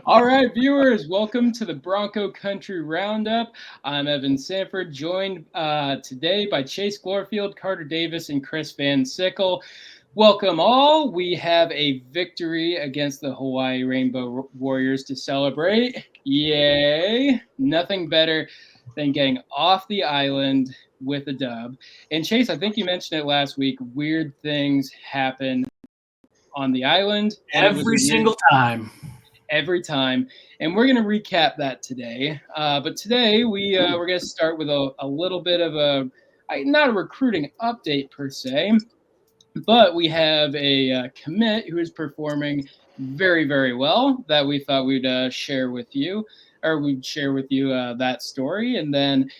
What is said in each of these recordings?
All right, viewers, welcome to the Bronco Country Roundup. I'm Evan Sanford, joined today by Chase Glorfield, Carter Davis, and Chris Van Sickle. Welcome all. We have a victory against the Hawaii Rainbow Warriors to celebrate. Yay! Nothing better than getting off the island with a dub. And Chase, I think you mentioned it last week. Weird things happen on the island, and it was a Every weird single time. every time. And we're going to recap that today. But today we're going to start with a little bit of not a recruiting update per se, but we have a commit who is performing very, very well that we thought we'd share with you, or we'd share with you that story. And then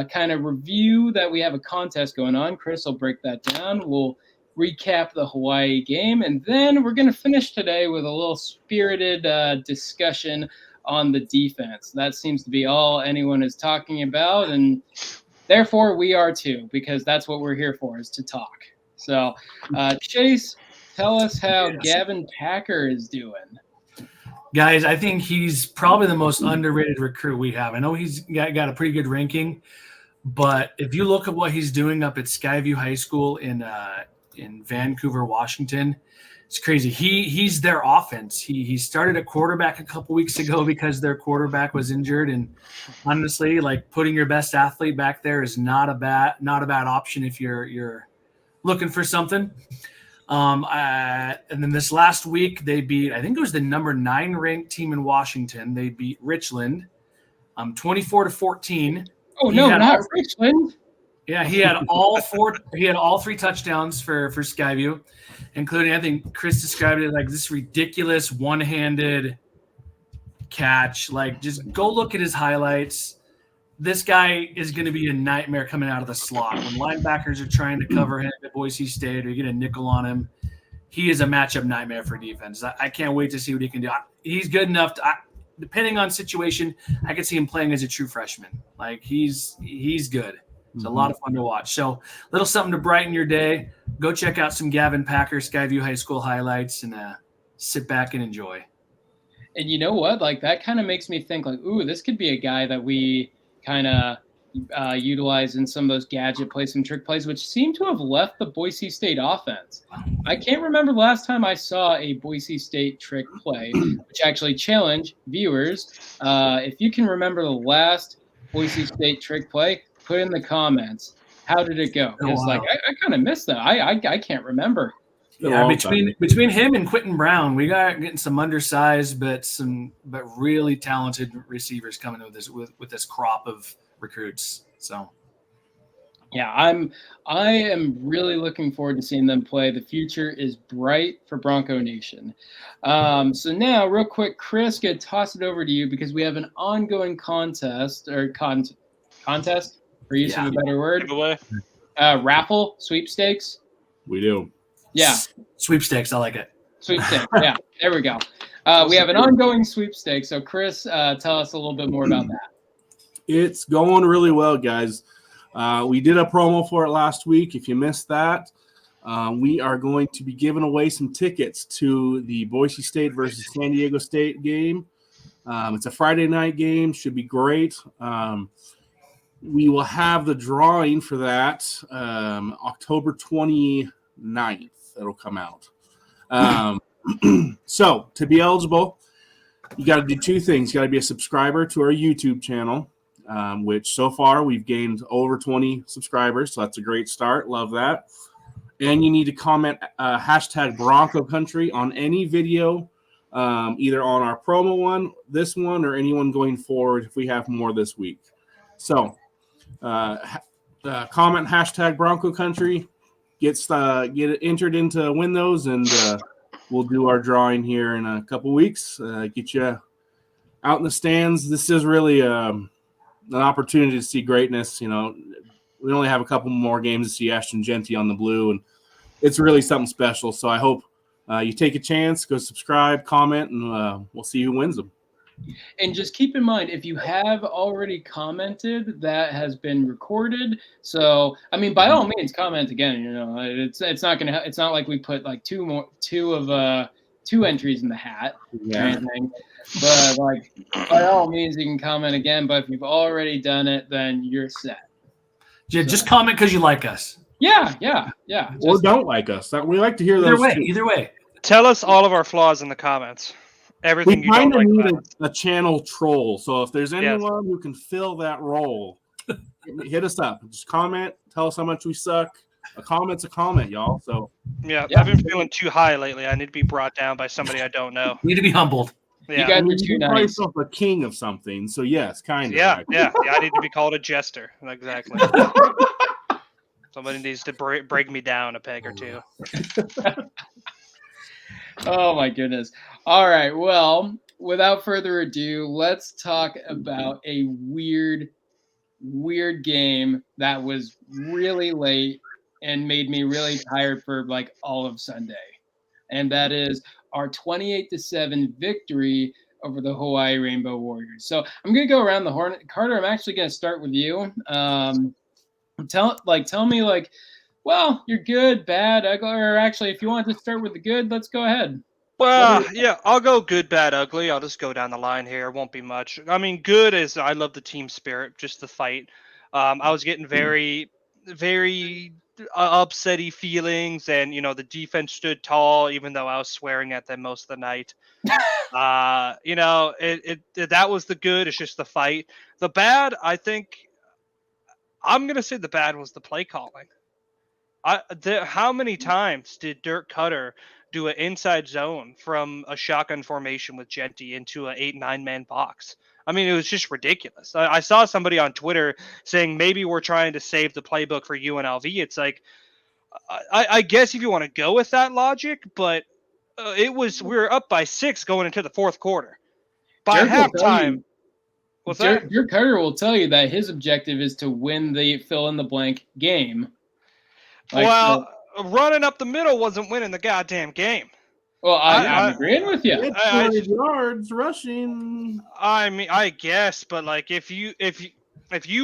kind of review that we have a contest going on. Chris will break that down. We'll recap the Hawaii game, and then we're going to finish today with a little spirited discussion on the defense. That seems to be all anyone is talking about, and therefore we are too, because that's what we're here for, is to talk. So, Chase, tell us how Gavin Packer is doing. Guys, I think he's probably the most underrated recruit we have. I know he's got a pretty good ranking, but if you look at what he's doing up at Skyview High School in Vancouver, Washington, it's crazy. He's their offense. He started at quarterback a couple weeks ago because their quarterback was injured, and honestly, like, putting your best athlete back there is not a bad option if you're looking for something. And then this last week they beat, I think it was the number 9 ranked team in Washington. They beat Richland, 24-14. Oh no, not Richland. Yeah, he had all 3 touchdowns for Skyview, including, I think Chris described it like this ridiculous one-handed catch. Like, just go look at his highlights. This guy is going to be a nightmare coming out of the slot. When linebackers are trying to cover him at Boise State or you get a nickel on him, he is a matchup nightmare for defense. I can't wait to see what he can do. He's good enough to, depending on situation, I could see him playing as a true freshman. Like, he's good. It's a lot of fun to watch. So, little something to brighten your day. Go check out some Gavin Packer Skyview High School highlights and sit back and enjoy. And you know what? Like, that kind of makes me think, like, ooh, this could be a guy that we kind of utilize in some of those gadget plays and trick plays, which seem to have left the Boise State offense. I can't remember the last time I saw a Boise State trick play, which actually challenge viewers. If you can remember the last Boise State trick play, put in the comments. How did it go? Because I kind of missed that. I can't remember. Yeah, between him and Quentin Brown, we got getting some undersized but really talented receivers coming with this crop of recruits. So, yeah, I am really looking forward to seeing them play. The future is bright for Bronco Nation. So now, real quick, Chris, gonna toss it over to you because we have an ongoing contest for use of a better word. Raffle sweepstakes. We do. Yeah. Sweepstakes. I like it. Sweepstakes. Yeah. There we go. We have an ongoing sweepstakes. So, Chris, tell us a little bit more about that. It's going really well, guys. We did a promo for it last week. If you missed that, we are going to be giving away some tickets to the Boise State versus San Diego State game. It's a Friday night game. Should be great. We will have the drawing for that October 29th. It'll come out. So to be eligible, you got to do 2 things. You got to be a subscriber to our YouTube channel, which so far we've gained over 20 subscribers. So that's a great start. Love that. And you need to comment hashtag Bronco Country on any video, either on our promo one, this one, or anyone going forward if we have more this week. So comment hashtag Bronco Country. Get it entered in to win those, and we'll do our drawing here in a couple weeks. Get you out in the stands. This is really an opportunity to see greatness. You know, we only have a couple more games to see Ashton Genty on the blue, and it's really something special. So I hope you take a chance, go subscribe, comment, and we'll see who wins them. And just keep in mind, if you have already commented, that has been recorded. So, I mean, by all means, comment again. You know, it's not like we put like two of 2 entries in the hat or Yeah. anything. But like, by all means, you can comment again. But if you've already done it, then you're set. Just comment because you like us. Yeah. Or don't like us. We like to hear Either those way, too. either way. Tell us all of our flaws in the comments. Everything We you don't kind of like need about us. a channel troll. So if there's anyone who can fill that role, hit us up. Just comment. Tell us how much we suck. A comment's a comment, y'all. So Yeah, Yeah. I've been feeling too high lately. I need to be brought down by somebody I don't know. You need to be humbled. You Yeah, guys are you too call nice. yourself a king of something. So yes, kind of. yeah, actually. yeah. I need to be called a jester. Exactly. Somebody needs to break me down a peg or two. Oh my goodness. All right. Well, without further ado, let's talk about a weird game that was really late and made me really tired for like all of Sunday. And that is our 28-7 victory over the Hawaii Rainbow Warriors. So I'm gonna go around the horn. Carter, I'm actually gonna start with you. Tell me like, well, you're good, bad, ugly, or actually, if you want to start with the good, let's go ahead. Well, yeah, I'll go good, bad, ugly. I'll just go down the line here. It won't be much. I mean, good is I love the team spirit, just the fight. I was getting very, very upsetty feelings, and the defense stood tall, even though I was swearing at them most of the night. That was the good. It's just the fight. The bad, I think, I'm gonna say the bad was the play calling. How many times did Dirk Cutter do an inside zone from a shotgun formation with Genty into an 8-9 man box? I mean, it was just ridiculous. I saw somebody on Twitter saying maybe we're trying to save the playbook for UNLV. It's like, I guess if you want to go with that logic, but we were up by 6 going into the fourth quarter. By Dirk will tell halftime, you- what's that? Dirk Carter will tell you that his objective is to win the fill in the blank game. Running up the middle wasn't winning the goddamn game. Well, I'm agreeing with you. It's 200 yards rushing. I mean, I guess, but like if you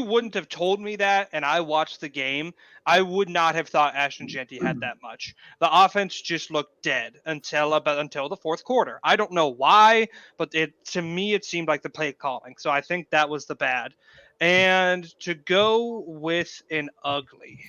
wouldn't have told me that and I watched the game, I would not have thought Ashton Genty had that much. The offense just looked dead until the fourth quarter. I don't know why, but to me it seemed like the play calling. So I think that was the bad. And to go with an ugly,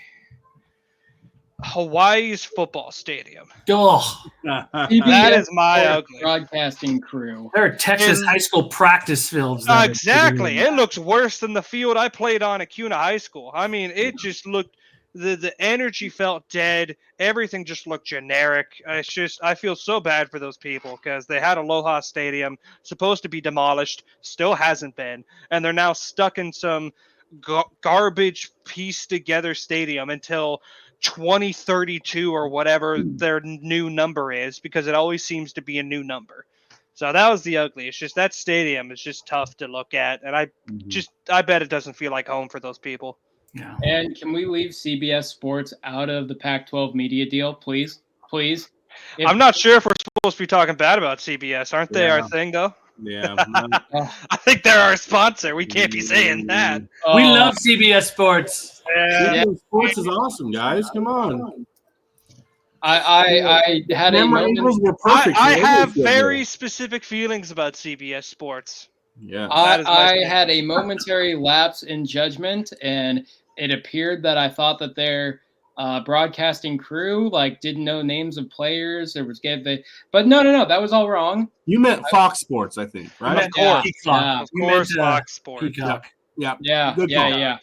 Hawaii's football stadium. Oh, That is my ugly. Broadcasting crew. there are Texas high school practice fields. Exactly. It looks worse than the field I played on at CUNA High School. I mean, it just looked, the energy felt dead. Everything just looked generic. It's just, I feel so bad for those people because they had Aloha Stadium supposed to be demolished, still hasn't been, and they're now stuck in some garbage pieced together stadium until 2032 or whatever their new number is, because it always seems to be a new number. So that was the ugly. It's just that stadium is just tough to look at, and I bet it doesn't feel like home for those people. Yeah. And can we leave CBS Sports out of the Pac-12 media deal, please? Please. I'm not sure if we're supposed to be talking bad about CBS. Aren't they our thing, though? Yeah. I think they're our sponsor. We can't be saying that. We love CBS Sports. Yeah. Sports is awesome, guys. Come on. I had a Camera moment. angles were perfect. I They have always did very that. specific feelings about CBS Sports. Yeah. That is my I statement. had a momentary lapse in judgment, and it appeared that I thought that their broadcasting crew didn't know names of players. But no, that was all wrong. You meant Fox Sports, I think, right? Of course. Peacock. Of You course, meant, Fox Sports. Peacock. Yeah. Yeah, Good call.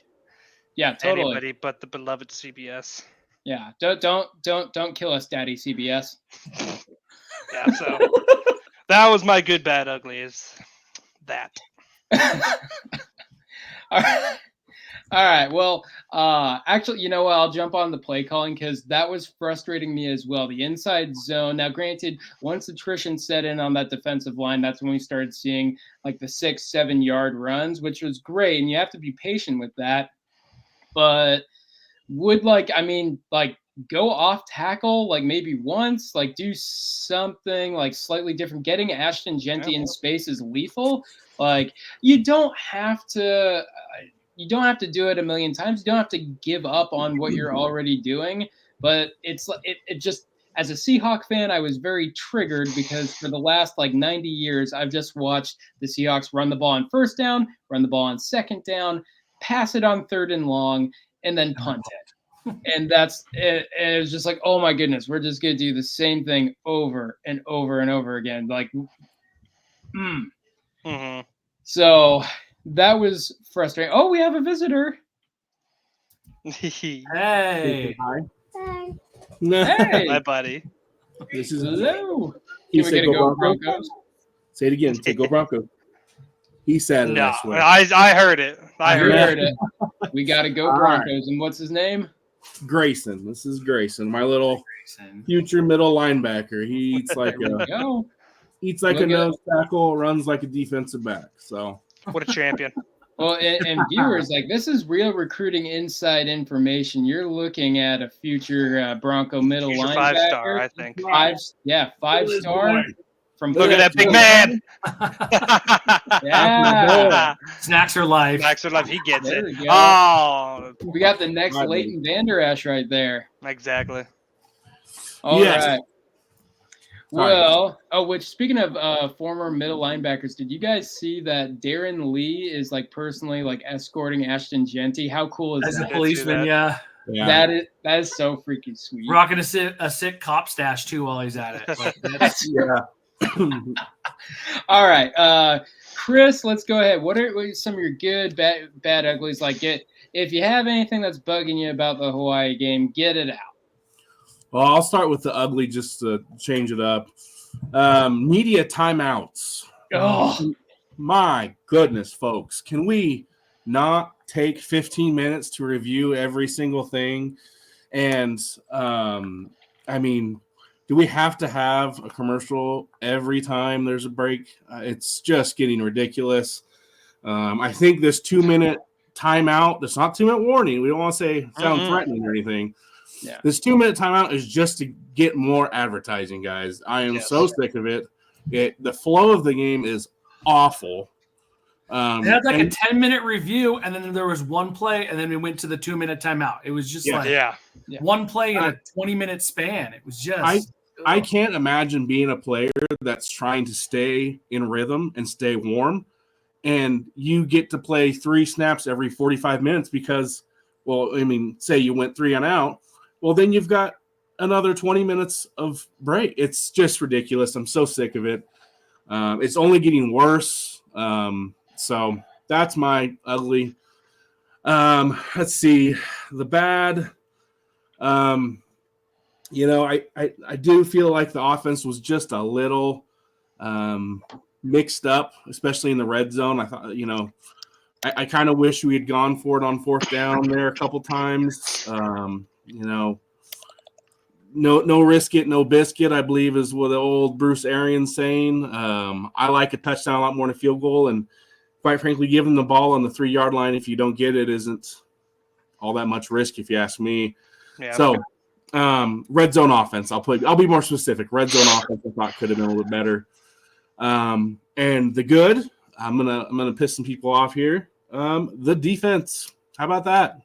yeah, totally. Anybody but the beloved CBS. Yeah, don't kill us, Daddy CBS. Yeah, so that was my good, bad, ugly. Is that? All right. Well, actually, you know what? I'll jump on the play calling because that was frustrating me as well. The inside zone. Now, granted, once attrition set in on that defensive line, that's when we started seeing the 6-7 yard runs, which was great, and you have to be patient with that. But would go off tackle maybe once, do something slightly different. Getting Ashton Genty in space is lethal. You don't have to do it a million times. You don't have to give up on what you're already doing. But it just as a Seahawk fan, I was very triggered because for the last like 90 years, I've just watched the Seahawks run the ball on first down, run the ball on second down, pass it on third and long, and then punt it. And that's it. And it was just like, oh my goodness, we're just gonna do the same thing over and over and over again. Like, So that was frustrating. Oh, we have a visitor. Hey. Hi. Hey, My buddy. This is hello. he Can we said get a go go Broncos. Broncos? Say it again. Say go Broncos. He said it. No, I swear. I heard it. I heard heard it. it. We got to go All right. Broncos. And what's his name? Grayson. This is Grayson, my little future middle linebacker. He eats like There we a go. a Look nose tackle, runs like a defensive back. So What a champion. Well, and viewers, like this is real recruiting inside information. You're looking at a future Bronco middle He's a linebacker. 5-star, I think. Five-star from Look at that big man. Yeah. Snacks are life. Max would love. He gets There it. we go. Oh, We got the next My Leighton Vander Esch right there. exactly. All right. Yes. Well, which speaking of former middle linebackers, did you guys see that Darren Lee is like personally like escorting Ashton Genty? How cool is As a that? policeman, yeah. That is so freaking sweet. Rocking a sick cop stash too while he's at it. Like, that's, All right, Chris, let's go ahead. What are some of your good, bad uglies? Like, if you have anything that's bugging you about the Hawaii game, get it out. Well, I'll start with the ugly just to change it up. Media timeouts. Oh, My goodness, folks. Can we not take 15 minutes to review every single thing? And, I mean, do we have to have a commercial every time there's a break? It's just getting ridiculous. I think this 2-minute timeout, that's not 2-minute warning. We don't want to say sound threatening or anything. Yeah. This 2-minute timeout is just to get more advertising, guys. I am so sick of it. The flow of the game is awful. they had like a 10-minute review, and then there was one play, and then we went to the 2-minute timeout. It was just one play in a 20-minute span. It was just. I can't imagine being a player that's trying to stay in rhythm and stay warm, and you get to play 3 snaps every 45 minutes because, well, I mean, say you went 3 and out. Well, then you've got another 20 minutes of break. It's just ridiculous. I'm so sick of it. It's only getting worse. So that's my ugly. Let's see. The bad. I do feel like the offense was just a little mixed up, especially in the red zone. I thought, I kind of wish we had gone for it on 4th down there a couple times. No risk it, no biscuit, I believe is what the old Bruce Arians saying. I like a touchdown a lot more than a field goal, and quite frankly, giving the ball on the 3-yard line if you don't get it isn't all that much risk, if you ask me. Yeah. So, red zone offense. I'll be more specific. Red zone offense I thought could have been a little bit better. And the good, I'm gonna piss some people off here. The defense. How about that?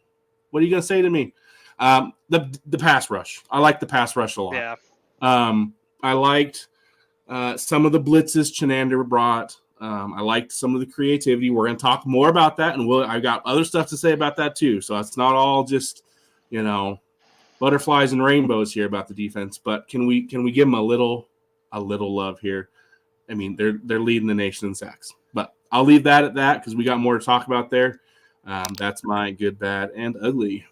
What are you gonna say to me? The pass rush. I like the pass rush a lot. Yeah. I liked some of the blitzes Chenander brought. I liked some of the creativity. We're going to talk more about that, and I got other stuff to say about that too. So it's not all just butterflies and rainbows here about the defense. But can we give them a little love here? I mean, they're leading the nation in sacks. But I'll leave that at that because we got more to talk about there. That's my good, bad, and ugly.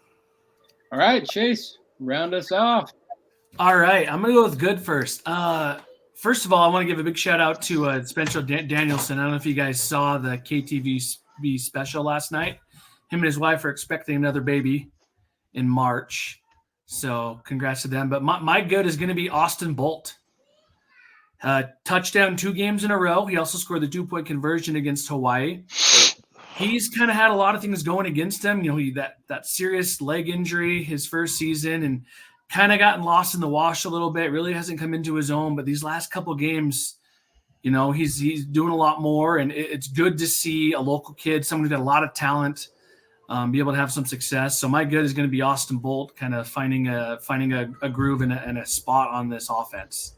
all right, Chase, round us off. All right, I'm going to go with good first. First of all, I want to give a big shout out to Spencer Danielson. I don't know if you guys saw the KTVB special last night. Him and his wife are expecting another baby in March. So congrats to them. But my good is going to be Austin Bolt. Touchdown 2 games in a row. He also scored the 2-point conversion against Hawaii. He's kind of had a lot of things going against him. That serious leg injury his first season and kind of gotten lost in the wash a little bit. Really hasn't come into his own. But these last couple games, he's doing a lot more. And it's good to see a local kid, someone who's got a lot of talent, be able to have some success. So my good is going to be Austin Bolt, kind of finding a groove and a spot on this offense.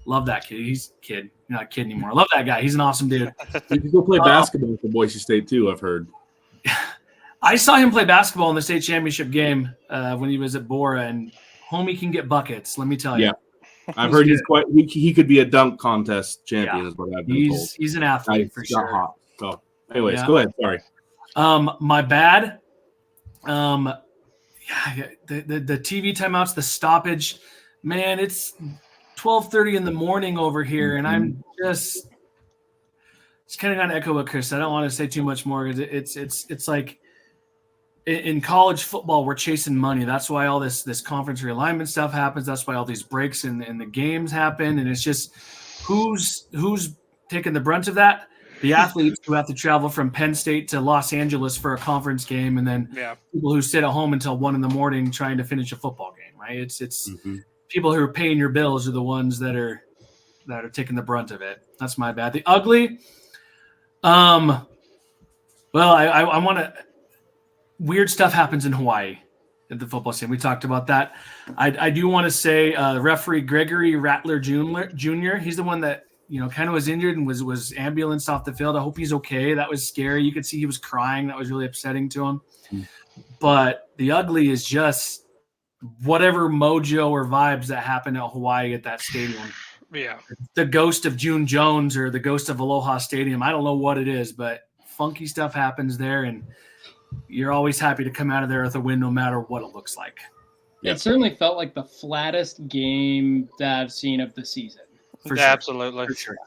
Love that kid. He's a kid, not a kid anymore. I love that guy. He's an awesome dude. You can go play basketball for Boise State too, I've heard. I saw him play basketball in the state championship game when he was at Bora, and homie can get buckets. Let me tell you. Yeah. I've heard he could be a dunk contest champion, is what I've been told. He's an athlete for sure. Hot. So, anyways, go ahead. Sorry. My bad. The TV timeouts, the stoppage, man, it's 12:30 in the morning over here, and I'm just kind of going to echo what Chris said. I don't want to say too much more because it's like in college football, we're chasing money. That's why all this conference realignment stuff happens. That's why all these breaks in the games happen, and it's just who's taking the brunt of that? The athletes who have to travel from Penn State to Los Angeles for a conference game, and then people who sit at home until 1 a.m. trying to finish a football game. Right? It's people who are paying your bills are the ones that are taking the brunt of it. That's my bad. The ugly. Well, I want to. Weird stuff happens in Hawaii at the football scene. We talked about that. I do want to say referee Gregory Rattler Jr. He's the one that kind of was injured and was ambulanced off the field. I hope he's okay. That was scary. You could see he was crying. That was really upsetting to him. But the ugly is just whatever mojo or vibes that happened at Hawaii at that stadium. Yeah. The ghost of June Jones or the ghost of Aloha Stadium. I don't know what it is, but funky stuff happens there, and you're always happy to come out of there with a win no matter what it looks like. It certainly felt like the flattest game that I've seen of the season. For sure. Absolutely. For sure.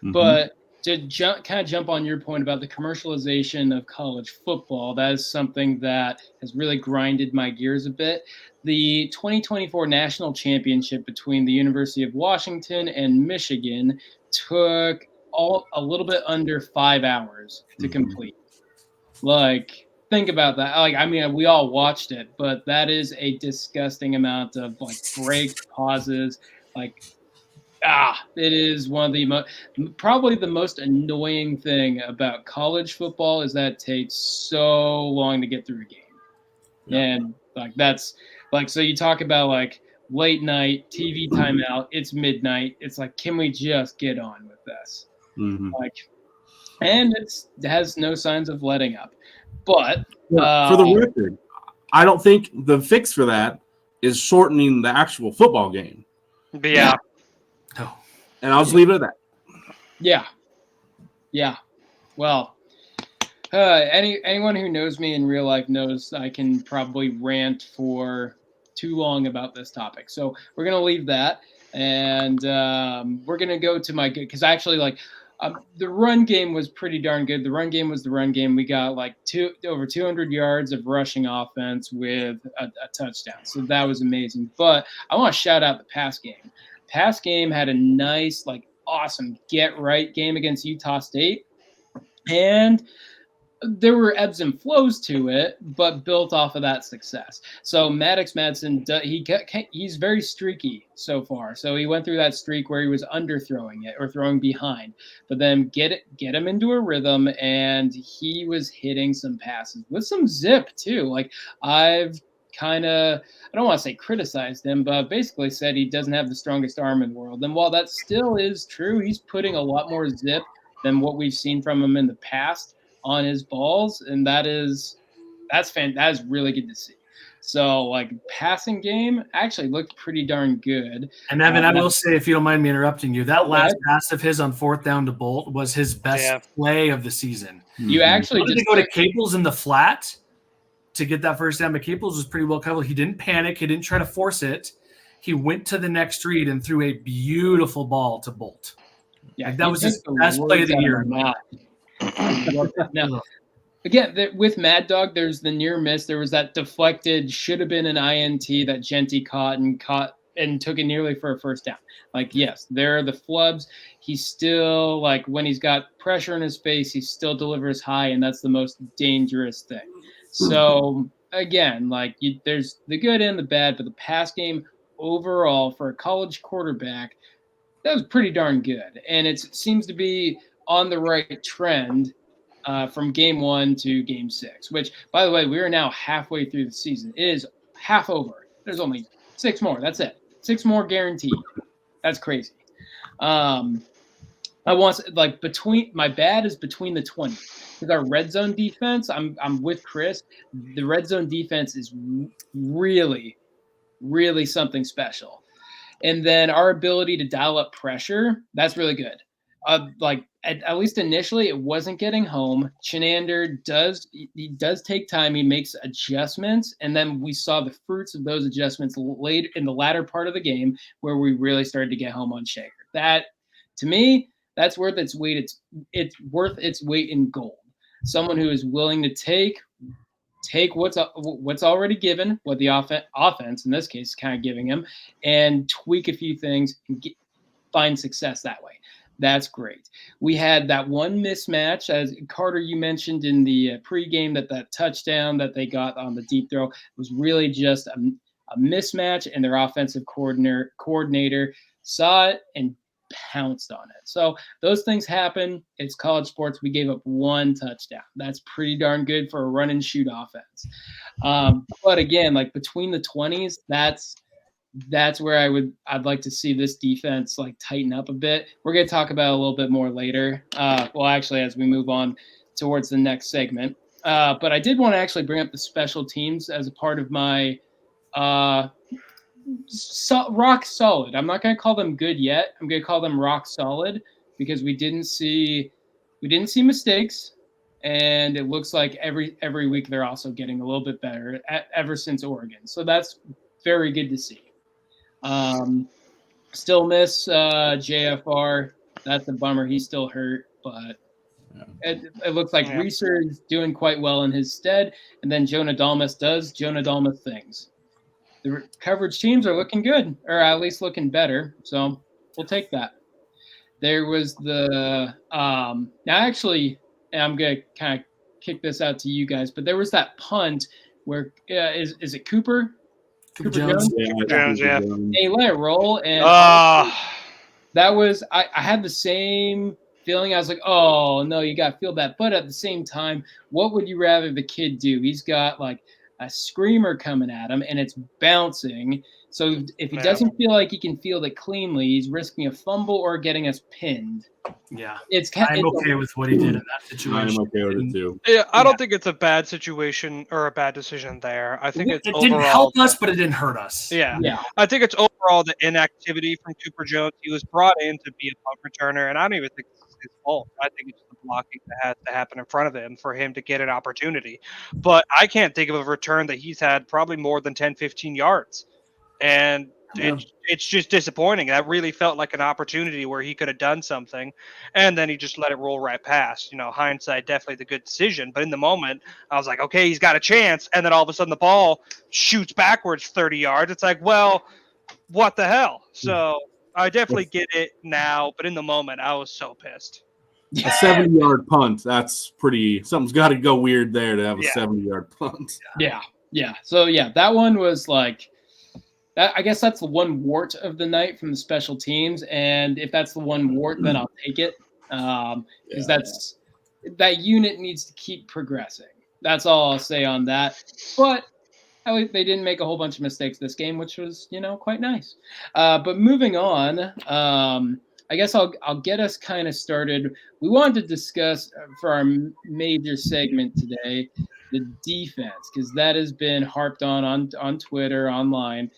But to jump on your point about the commercialization of college football, that is something that has really grinded my gears a bit. The 2024 national championship between the University of Washington and Michigan took a little bit under 5 hours to complete. Like, think about that. Like, I mean, we all watched it, but that is a disgusting amount of breaks, pauses. It is one of the probably the most annoying thing about college football is that it takes so long to get through a game. Yeah. And that's so you talk about late night TV timeout. It's midnight. It's like, can we just get on with this? And it has no signs of letting up. But for the record, I don't think the fix for that is shortening the actual football game. Yeah. Oh. And I'll just leave it at that. Yeah. Well, anyone who knows me in real life knows I can probably rant for too long about this topic. So we're going to leave that. And we're going to go to my good, because actually the run game was pretty darn good. The run game was the run game. We got over 200 yards of rushing offense with a touchdown. So that was amazing. But I want to shout out the pass game. Pass game had a nice, awesome get-right game against Utah State. And there were ebbs and flows to it, but built off of that success. So Maddox Madsen, he's very streaky so far. So he went through that streak where he was underthrowing it or throwing behind, but then get him into a rhythm, and he was hitting some passes with some zip too. I don't want to say criticized him, but basically said he doesn't have the strongest arm in the world. And while that still is true, he's putting a lot more zip than what we've seen from him in the past on his balls, and that is really good to see. So passing game actually looked pretty darn good. And Evan, I will say, if you don't mind me interrupting you, that last pass of his on 4th down to Bolt was his best play of the season. You actually just go to Caples in the flat to get that first down, but Caples was pretty well covered. He didn't panic. He didn't try to force it. He went to the next read and threw a beautiful ball to Bolt. Yeah, that was his best play of the year. Now, again, with Mad Dog, there's the near miss. There was that deflected, should have been an INT that Genty caught and took it nearly for a first down. Yes, there are the flubs. He's still when he's got pressure in his face, he still delivers high, and that's the most dangerous thing. So again, there's the good and the bad, but the pass game overall for a college quarterback, that was pretty darn good, and it seems to be on the right trend. from game 1 to game 6, which, by the way, we are now halfway through the season. It is half over. There's only 6 more. That's it. 6 more guaranteed. That's crazy. I want like between my bad is between the 20s because our red zone defense. I'm with Chris. The red zone defense is really, really something special, and then our ability to dial up pressure. That's really good. Like at least initially, it wasn't getting home. Chinander does take time. He makes adjustments, and then we saw the fruits of those adjustments late in the latter part of the game, where we really started to get home on Shaker. That, to me, that's worth its weight. It's worth its weight in gold. Someone who is willing to take what's already given, what the offense in this case is kind of giving him, and tweak a few things and find success that way. That's great. We had that one mismatch, as Carter, you mentioned in the pregame, that touchdown that they got on the deep throw was really just a mismatch, and their offensive coordinator saw it and pounced on it. So those things happen. It's college sports. We gave up 1 touchdown. That's pretty darn good for a run and shoot offense. But again, like between the 20s, that's where I'd like to see this defense like tighten up a bit. We're going to talk about it a little bit more later. Well, actually, as we move on towards the next segment. But I did want to actually bring up the special teams as a part of my rock solid. I'm not going to call them good yet. I'm going to call them rock solid because we didn't see mistakes. And it looks like every week they're also getting a little bit better ever since Oregon. So that's very good to see. Still miss JFR. That's a bummer. He's still hurt, but it looks like Reeser is doing quite well in his stead. And then Jonah Dalmas does Jonah Dalmas things. The coverage teams are looking good, or at least looking better. So we'll take that. There was the now actually, and I'm gonna kind of kick this out to you guys, but there was that punt where is it Cooper? Cooper Jones? Jones, yeah. They let it roll, and that was I had the same feeling. I was like, oh no, you got to feel that. But at the same time, what would you rather the kid do? He's got like a screamer coming at him, and it's bouncing. So if he doesn't feel like he can field it cleanly, he's risking a fumble or getting us pinned. Yeah, I'm okay with what he did in that situation. I'm okay with it too. Yeah, I don't think it's a bad situation or a bad decision there. I think it didn't help us, but it didn't hurt us. Yeah. I think it's overall the inactivity from Cooper Jones. He was brought in to be a punt returner, and I don't even think it's his fault. I think it's the blocking that has to happen in front of him for him to get an opportunity. But I can't think of a return that he's had probably more than 10, 15 yards. And it's just disappointing. That really felt like an opportunity where he could have done something, and then he just let it roll right past. You know, hindsight, definitely the good decision. But in the moment, I was like, okay, he's got a chance. And then all of a sudden the ball shoots backwards 30 yards. It's like, well, what the hell? So I definitely get it now. But in the moment, I was so pissed. A 70-yard punt. That's pretty – something's got to go weird there to have a 70-yard punt. Yeah. So, that one was like – I guess that's the one wart of the night from the special teams, and if that's the one wart, then I'll take it because that unit needs to keep progressing. That's all I'll say on that. But at least they didn't make a whole bunch of mistakes this game, which was quite nice. But moving on, I guess I'll get us kind of started. We wanted to discuss for our major segment today the defense because that has been harped on Twitter, online.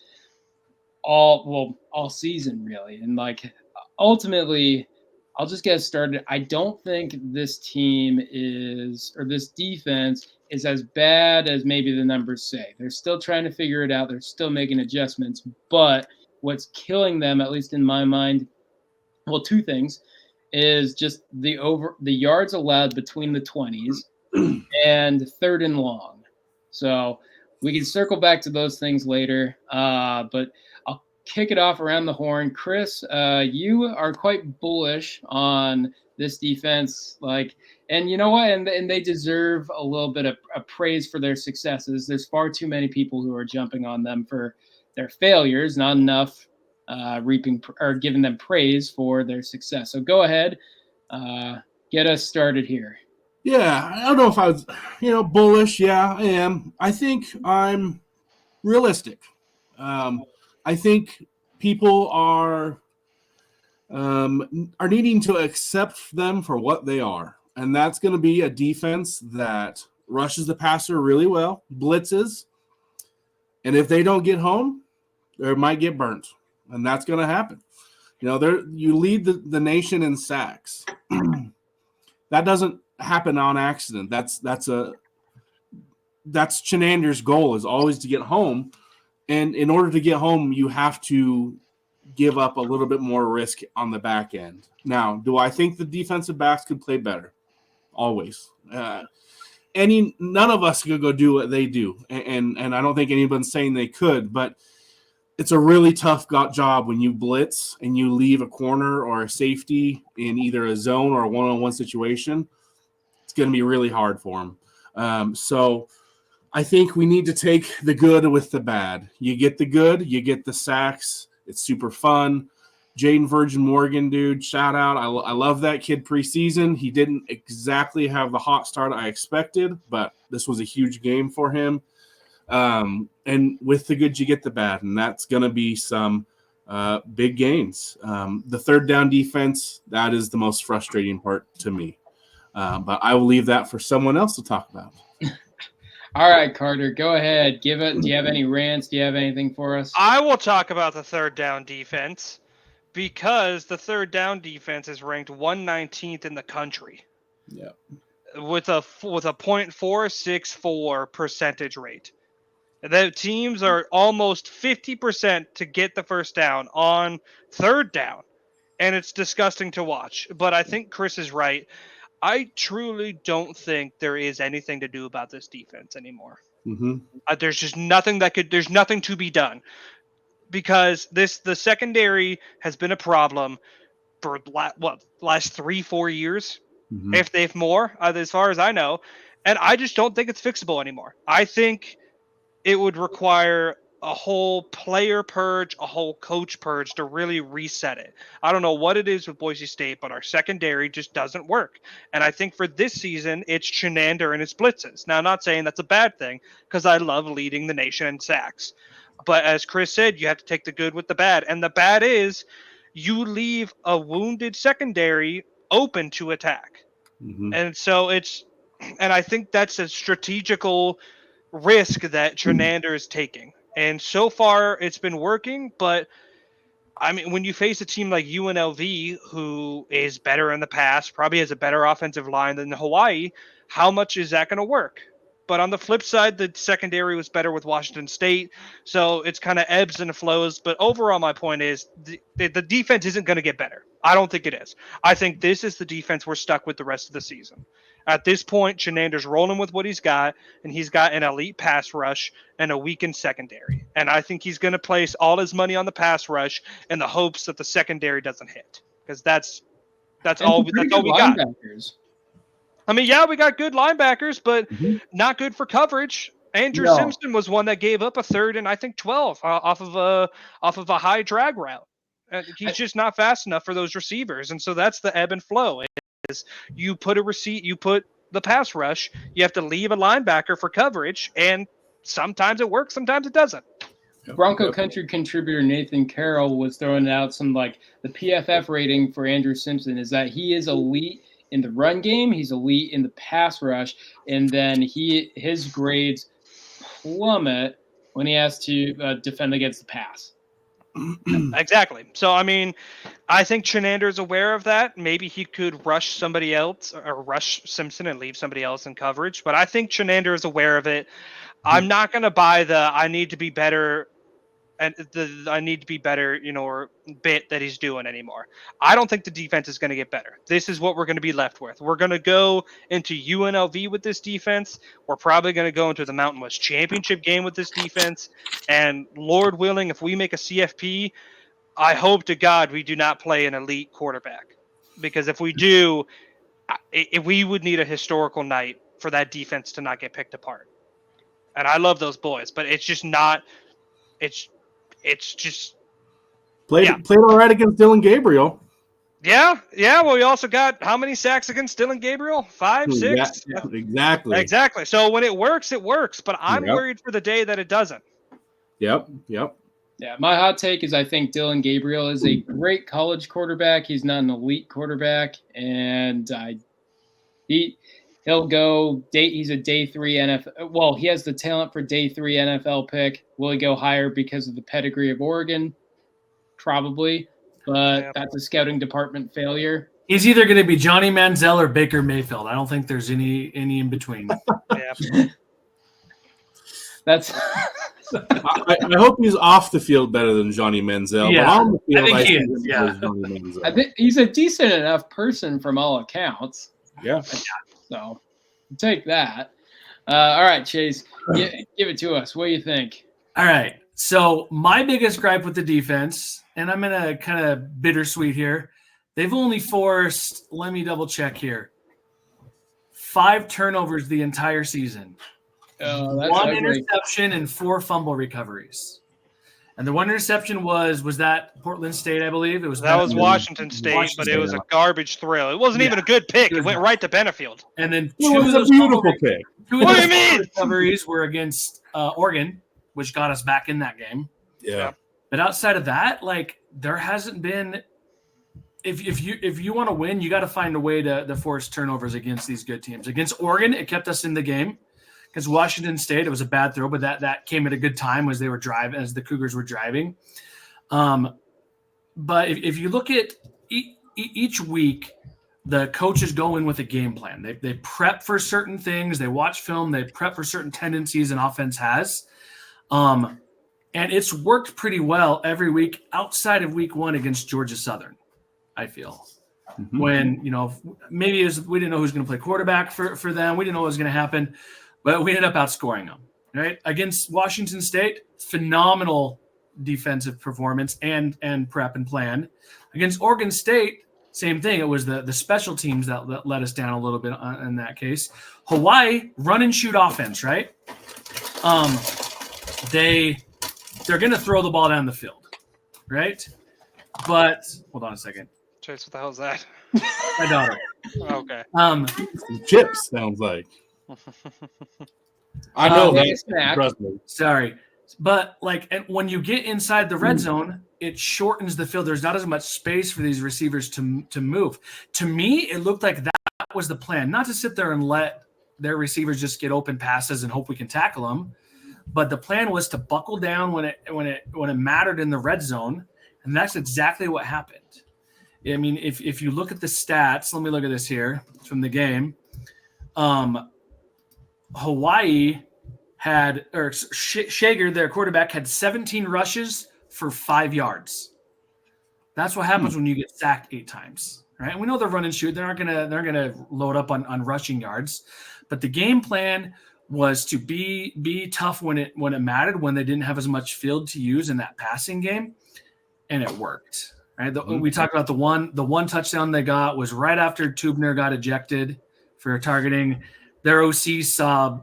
All season really, and like ultimately I'll just get started. I don't think this team this defense is as bad as maybe the numbers say. They're still trying to figure it out. They're still making adjustments, but what's killing them, at least in my mind, well, 2 things is just the yards allowed between the 20s and 3rd and long. So we can circle back to those things later, but I'll kick it off around the horn. Chris, you are quite bullish on this defense, and you know what? And they deserve a little bit of praise for their successes. There's far too many people who are jumping on them for their failures, not enough reaping or giving them praise for their success. So go ahead, get us started here. Yeah, I don't know if I was, bullish. Yeah, I am. I think I'm realistic. I think people are needing to accept them for what they are, and that's going to be a defense that rushes the passer really well, blitzes, and if they don't get home, they might get burnt, and that's going to happen. You lead the nation in sacks. That doesn't happen on accident. That's Chenander's goal is always to get home, and in order to get home, you have to give up a little bit more risk on the back end. Now, do I think the defensive backs could play better? Always. None of us could go do what they do, and I don't think anyone's saying they could, but it's a really tough job when you blitz and you leave a corner or a safety in either a zone or a one-on-one situation. It's going to be really hard for them. So I think we need to take the good with the bad. You get the good, you get the sacks. It's super fun. Jaden Virgin Morgan, dude, shout out. I love that kid preseason. He didn't exactly have the hot start I expected, but this was a huge game for him. And with the good, you get the bad, and that's going to be some big gains. The third down defense, that is the most frustrating part to me. But I will leave that for someone else to talk about. All right, Carter, go ahead. Give it. Do you have any rants? Do you have anything for us? I will talk about the third down defense because the third down defense is ranked 119th in the country. Yeah. With a .464 percentage rate. The teams are almost 50% to get the first down on third down, and it's disgusting to watch. But I think Chris is right. I truly don't think there is anything to do about this defense anymore. Mm-hmm. There's just nothing there's nothing to be done because the secondary has been a problem for last 3-4 years, Mm-hmm. if they've more, as far as I know. And I just don't think it's fixable anymore. I think it would require a whole player purge, a whole coach purge to really reset it. I don't know what it is with Boise State, but our secondary just doesn't work. And I think for this season, it's Chenander and his blitzes. Now, I'm not saying that's a bad thing because I love leading the nation in sacks. But as Chris said, you have to take the good with the bad. And the bad is you leave a wounded secondary open to attack. Mm-hmm. And so and I think that's a strategical risk that Chenander is taking. And so far, it's been working. But, I mean, when you face a team like UNLV, who is better in the past, probably has a better offensive line than Hawaii, how much is that going to work? But on the flip side, the secondary was better with Washington State. So it's kind of ebbs and flows. But overall, my point is the defense isn't going to get better. I don't think it is. I think this is the defense we're stuck with the rest of the season. At this point, Chenander's rolling with what he's got, and he's got an elite pass rush and a weakened secondary. And I think he's going to place all his money on the pass rush in the hopes that the secondary doesn't hit, because that's all we got. I mean, yeah, we got good linebackers, but not good for coverage. Andrew Simpson was one that gave up a third and I think 12 off of a high drag route. He's just not fast enough for those receivers, and so that's the ebb and flow. Is you put the pass rush, you have to leave a linebacker for coverage, and sometimes it works, sometimes it doesn't. Bronco Country contributor Nathan Carroll was throwing out some the PFF rating for Andrew Simpson is that he is elite in the run game, he's elite in the pass rush, and then his grades plummet when he has to defend against the pass. Exactly. So, I mean, I think Chenander is aware of that. Maybe he could rush somebody else or rush Simpson and leave somebody else in coverage. But I think Chenander is aware of it. I'm not going to buy I need to be better and I need to be better, or bit that he's doing anymore. I don't think the defense is going to get better. This is what we're going to be left with. We're going to go into UNLV with this defense. We're probably going to go into the Mountain West Championship game with this defense. And Lord willing, if we make a CFP, I hope to God we do not play an elite quarterback. Because if we do, we would need a historical night for that defense to not get picked apart. And I love those boys, but it's just not – it's just played all right against Dylan Gabriel. Yeah. Well, we also got how many sacks against Dylan Gabriel? 5, 6. Yeah, exactly. Exactly. So when it works, it works. But I'm Yep. worried for the day that it doesn't. Yep. Yeah, my hot take is I think Dylan Gabriel is a great college quarterback. He's not an elite quarterback, and he'll go he's a day 3 NFL. Well, he has the talent for day 3 NFL pick. Will he go higher because of the pedigree of Oregon? Probably, but that's a scouting department failure. He's either going to be Johnny Manziel or Baker Mayfield. I don't think there's any in between. Yeah. That's. I hope he's off the field better than Johnny Manziel. Yeah, but on the field, I think he see is, him yeah. as Johnny Manziel. I think he's a decent enough person from all accounts. Yeah. So take that. All right, Chase, give it to us. What do you think? All right. So my biggest gripe with the defense, and I'm going to kind of bittersweet here. They've only forced, let me double check here, 5 turnovers the entire season. Oh, that's 1 ugly. interception and 4 fumble recoveries. And the 1 interception was that Portland State, I believe. It was That was Washington State, but it was a garbage throw. It wasn't even a good pick. It went right to Benefield. And then It was a beautiful pick. 2 of What do those you mean? recoveries were against Oregon, which got us back in that game. Yeah. But outside of that, like there hasn't been. If you want to win, you got to find a way to force turnovers against these good teams. Against Oregon, it kept us in the game. Against Washington State, it was a bad throw, but that came at a good time as they were driving, as the Cougars were driving. But if you look at each week, the coaches go in with a game plan. They prep for certain things. They watch film. They prep for certain tendencies an offense has. And it's worked pretty well every week outside of week 1 against Georgia Southern, I feel. Mm-hmm. When, maybe we didn't know who's going to play quarterback for them. We didn't know what was going to happen, but we ended up outscoring them, right? Against Washington State, phenomenal defensive performance and prep and plan. Against Oregon State, same thing. It was the special teams that let us down a little bit in that case. Hawaii, run and shoot offense, right? They're going to throw the ball down the field, right? But hold on a second. Chase, what the hell is that? My daughter. Okay. Some chips sounds like. I know like a that. snack. Trust me. Sorry. But and when you get inside the red zone, it shortens the field. There's not as much space for these receivers to move. To me, it looked like that was the plan, not to sit there and let their receivers just get open passes and hope we can tackle them. But the plan was to buckle down when it mattered in the red zone, and that's exactly what happened. I mean, if you look at the stats, let me look at this here from the game. Hawaii had, or Shager, their quarterback, had 17 rushes for 5 yards. That's what happens when you get sacked 8 times, right? And we know they're run and shoot. They're gonna load up on rushing yards, but the game plan was to be tough when it mattered, when they didn't have as much field to use in that passing game, and it worked. Right? We talked about the one touchdown they got was right after Tubner got ejected for targeting. Their OC saw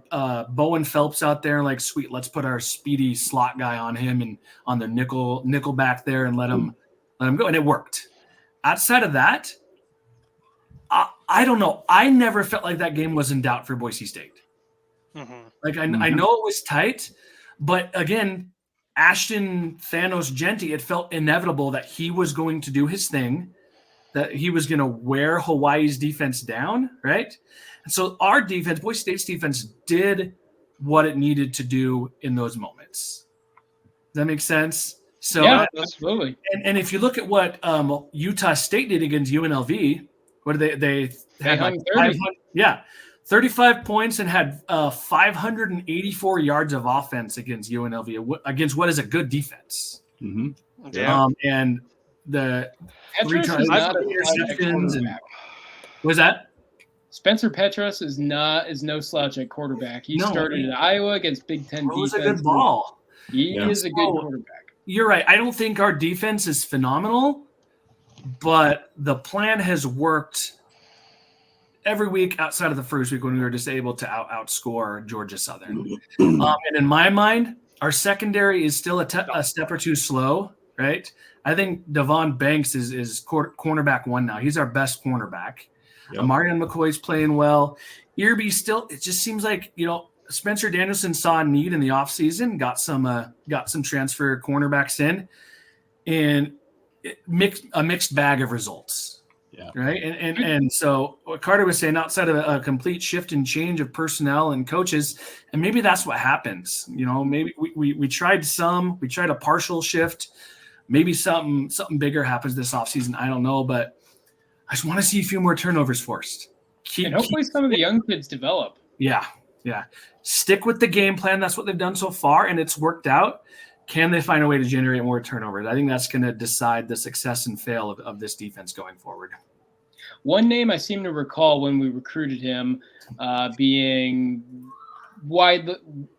Bowen Phelps out there and sweet, let's put our speedy slot guy on him and on the nickel back there and let him go, and it worked. Outside of that, I don't know. I never felt like that game was in doubt for Boise State. Mm-hmm. I know it was tight, but again, Ashton Thanos Genty, it felt inevitable that he was going to do his thing, that he was going to wear Hawaii's defense down, right? And so our defense, Boise State's defense, did what it needed to do in those moments. Does that make sense? So yeah, absolutely. And if you look at what Utah State did against UNLV, what did they had hung 30. 35 points and had 584 yards of offense against UNLV, against what is a good defense. Mm-hmm. Yeah. And the Petras is not a interceptions and quarterback. was that? Spencer Petras is no slouch at quarterback. He started at Iowa against Big Ten defense. It was a good ball. He is a good quarterback. You're right. I don't think our defense is phenomenal, but the plan has worked every week outside of the first week when we were just able to outscore Georgia Southern. And in my mind, our secondary is still a step or two slow. right? I think Devon Banks is cornerback 1 now. He's our best cornerback. Yep. Marion McCoy's playing well. Irby still, it just seems like, Spencer Danielson saw a need in the offseason, got some transfer cornerbacks in, and a mixed bag of results. Yeah. Right. And so what Carter was saying, outside of a complete shift and change of personnel and coaches, and maybe that's what happens. Maybe we tried a partial shift. Maybe something bigger happens this offseason. I don't know, but I just want to see a few more turnovers forced. And hopefully some of the young kids develop. Yeah. Stick with the game plan. That's what they've done so far, and it's worked out. Can they find a way to generate more turnovers? I think that's going to decide the success and fail of this defense going forward. One name I seem to recall when we recruited him being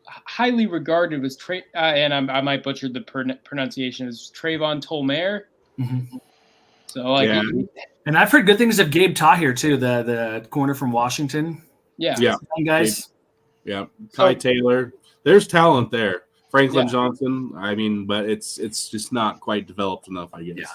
highly regarded was and I might butcher the pronunciation, is Trayvon Tolmere. Mm-hmm. So and I've heard good things of Gabe Tahir too, the corner from Washington. Yeah. Guys. Yeah. Ty Taylor. There's talent there. Franklin Yeah. Johnson. I mean, but it's just not quite developed enough, I guess.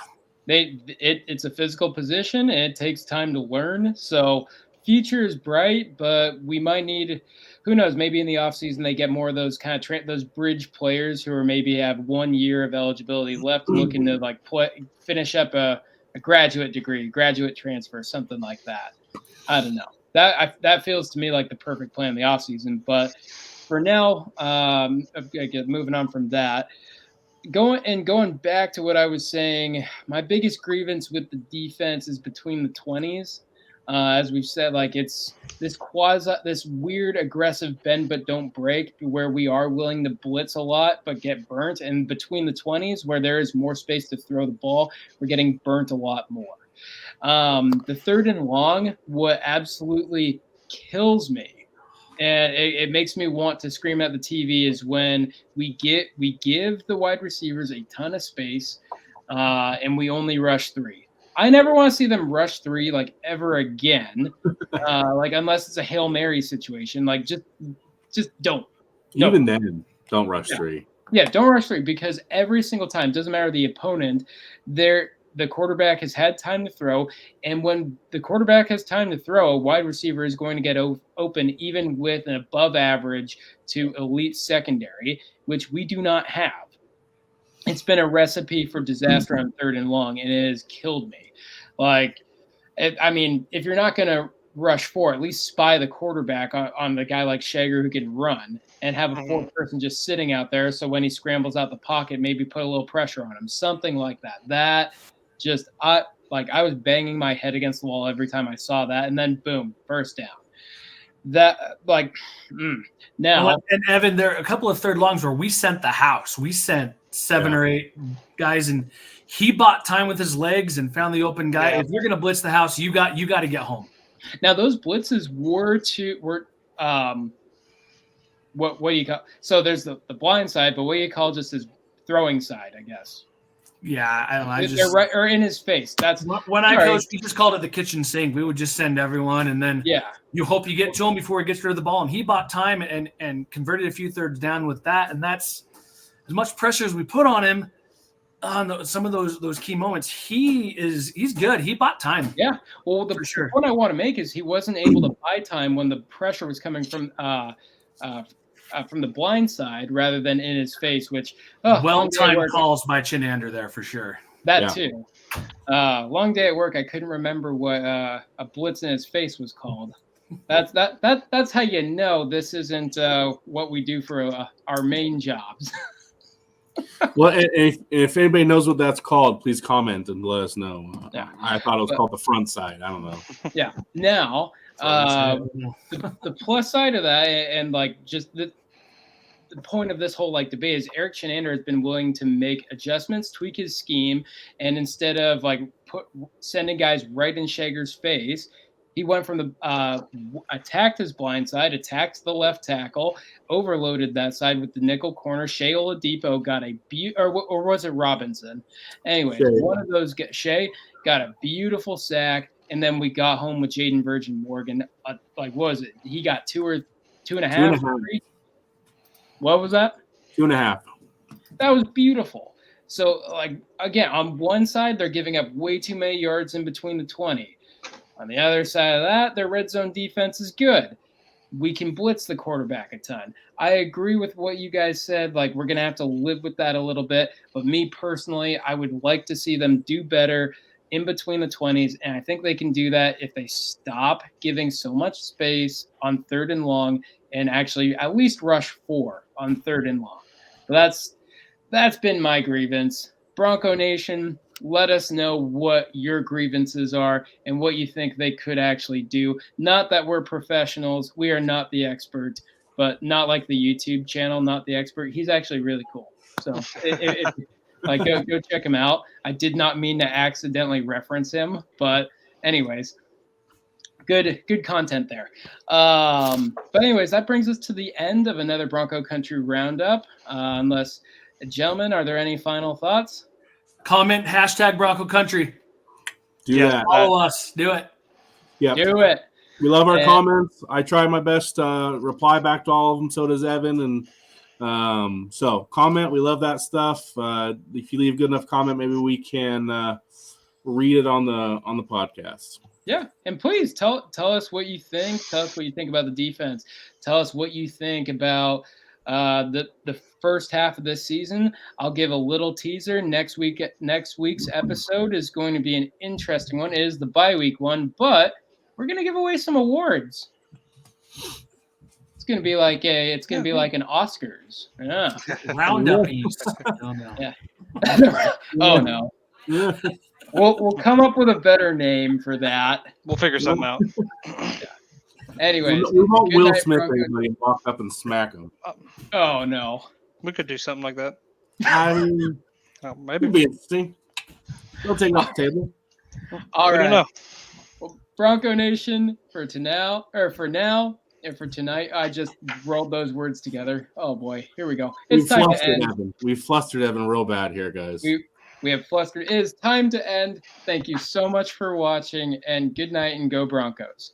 Yeah. It's a physical position and it takes time to learn. So future is bright, but we might need, who knows, maybe in the offseason they get more of those kind of those bridge players who are maybe have 1 year of eligibility left, looking to finish up a graduate degree, graduate transfer, something like that. I don't know. That feels to me like the perfect plan in the offseason. But for now, moving on from that, going back to what I was saying, my biggest grievance with the defense is between the 20s. As we've said, it's this weird aggressive bend but don't break, where we are willing to blitz a lot but get burnt. And between the 20s, where there is more space to throw the ball, we're getting burnt a lot more. The 3rd and long, what absolutely kills me, and it makes me want to scream at the TV, is when we give the wide receivers a ton of space, and we only rush 3. I never want to see them rush 3 ever again, unless it's a Hail Mary situation. Just don't. Even then, don't rush 3. Yeah, don't rush 3, because every single time, doesn't matter the opponent, the quarterback has had time to throw, and when the quarterback has time to throw, a wide receiver is going to get open even with an above average to elite secondary, which we do not have. It's been a recipe for disaster on 3rd and long, and it has killed me. If you're not going to rush 4, at least spy the quarterback on the guy like Shager who can run, and have a 4th person just sitting out there, so when he scrambles out the pocket, maybe put a little pressure on him, something like that. I was banging my head against the wall every time I saw that, and then boom, first down. Now. And Evan, there are a couple of 3rd longs where we sent the house. We sent 7 or 8 guys, and he bought time with his legs and found the open guy. Yeah. If you're going to blitz the house, you got to get home. Now those blitzes were what do you call? So there's the blind side, but what do you call just his throwing side, I guess. Yeah, I don't know. They're right or in his face. That's when I coached. We just called it the kitchen sink. We would just send everyone, and then you hope you get to him before he gets rid of the ball. And he bought time and converted a few 3rds down with that. And that's as much pressure as we put on him on some of those key moments. He's good. He bought time. Yeah. Well, the point I want to make is he wasn't able to buy time when the pressure was coming from the blind side rather than in his face, which well-timed calls by Chinander there for sure. Too. Long day at work. I couldn't remember what a blitz in his face was called. That's how you know this isn't what we do for our main jobs. Well, if anybody knows what that's called, please comment and let us know. I thought it was called the front side. I don't know. Yeah. Now, the plus side of that, and just the point of this whole debate, is Eric Chinander has been willing to make adjustments, tweak his scheme, and instead of sending guys right in Shager's face, he went from the attacked his blind side, attacked the left tackle, overloaded that side with the nickel corner. Shea Oladipo got or was it Robinson? Anyway, one of those. Shea got a beautiful sack, and then we got home with Jaden Virgin Morgan. What was it? He got 2 or 2.5. 3? What was that? 2.5. That was beautiful. So, like, again, on one side, they're giving up way too many yards in between the 20. On the other side of that, their red zone defense is good. We can blitz the quarterback a ton. I agree with what you guys said. Like, we're going to have to live with that a little bit. But me personally, I would like to see them do better in between the 20s. And I think they can do that if they stop giving so much space on 3rd and long and actually at least rush 4 on 3rd and long. But that's been my grievance. Bronco Nation, let us know what your grievances are and what you think they could actually do. Not that we're professionals. We are not the experts, but not like the YouTube channel, not the expert. He's actually really cool. So like go check him out. I did not mean to accidentally reference him, but anyways, good content there. But anyways, that brings us to the end of another Bronco Country Roundup. Unless, gentlemen, are there any final thoughts? Comment # Bronco Country. Do that. Follow us. Do it. Yep. Do it. We love our comments. I try my best to reply back to all of them. So does Evan. And so comment. We love that stuff. If you leave a good enough comment, maybe we can read it on the podcast. Yeah, and please tell us what you think. Tell us what you think about the defense. Tell us what you think about the first half of this season. I'll give a little teaser. Next week's episode is going to be an interesting one. It is the bye week one, but we're going to give away some awards. It's going to be like an Oscars. Yeah. Roundup East. Oh, no. Yeah. Oh no. Yeah. We'll come up with a better name for that. We'll figure something out. Anyways, we want good Will night, Smith Bronco. and walk up and smack him. Oh no. We could do something like that. I mean, Oh, it'd maybe. be interesting. Don't take it off the table. All I right. don't know. Well, Bronco Nation for now, and for tonight, I just rolled those words together. Oh boy, here we go. It's time to end. Evan. We flustered Evan real bad here, guys. We have flustered. It is time to end. Thank you so much for watching, and good night and go Broncos.